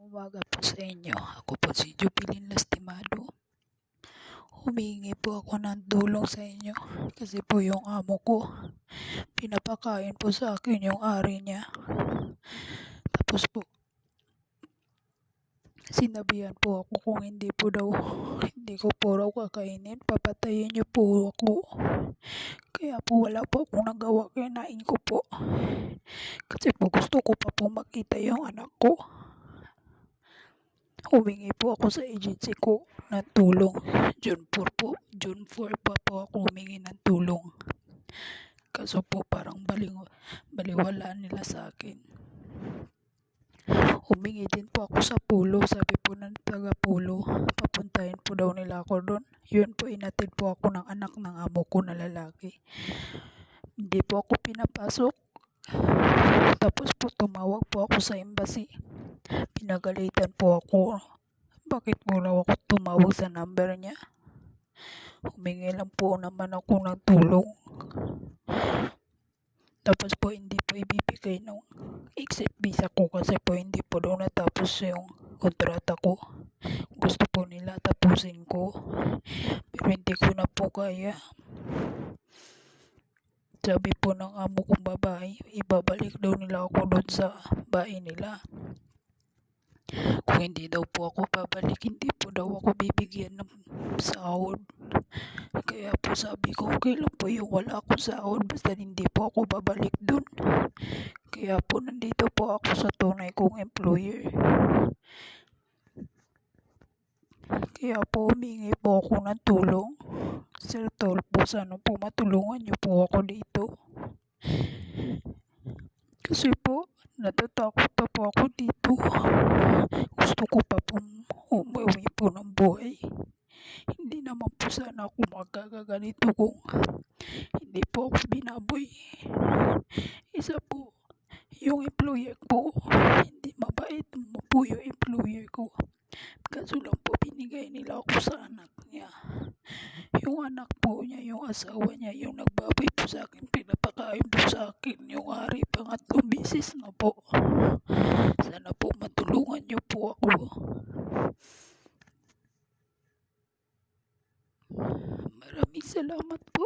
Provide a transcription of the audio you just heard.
umaga po sa inyo. Ako po si Jubilin Lastimado. Humingi po ako ng tulong sa inyo kasi po yung amo ko, pinapakain po sa akin yung ari niya. Tapos po, sinabihan po ako kung hindi ko po raw kakainin, papatayin niyo po ako. Kaya po wala po akong nagawa, kinain ko po. Kasi po gusto ko pa po makita yung anak ko. Humingi po ako sa agency ko ng tulong. June 4 pa po ako humingi ng tulong. Kaso po parang baliwala nila sa akin. Humingi din po ako sa pulo. Sabi po ng taga pulo, papuntahin po daw nila ako doon. Yun po, inatid po ako ng anak ng amo ko na lalaki. Hindi po ako pinapasok. Tapos po tumawag po ako sa embassy. Pinagalitan po ako. Bakit po raw ako tumawag sa number niya? Humingi lang po naman ako ng tulong. Tapos po hindi po ibibigay ng exit visa ko kasi po hindi po daw natapos yung kontrata ko. Gusto po nila tapusin ko. Pero hindi ko na po kaya. Sabi po ng amo kong babae, ibabalik daw nila ako doon sa bahay nila. Kung hindi daw po ako babalik, hindi po daw ako bibigyan ng sahod. Kaya po sabi ko, okay lang po yung wala akong sahod, basta hindi po ako babalik doon. Kaya po nandito po ako sa tunay kong employer. Kaya po humingi po ako ng tulong. Sir Tolpo, sana po matulungan niyo po ako dito. Kasi po, natatakot na po ako dito. Gusto ko pa pong umuwi po ng buhay. Hindi naman po sana ako magkakaganito kung hindi po ako binaboy. Isa po, yung employer ko, hindi mabait mo po yung employer ko. Kaso lang po binigay nila ako sa anak niya. Yung anak po niya, yung asawa niya, yung nagbaboy po sa akin, pinapakain po sa akin yung ari, pangatlong bisis na po. Sana po matulungan niyo po ako. Maraming salamat po.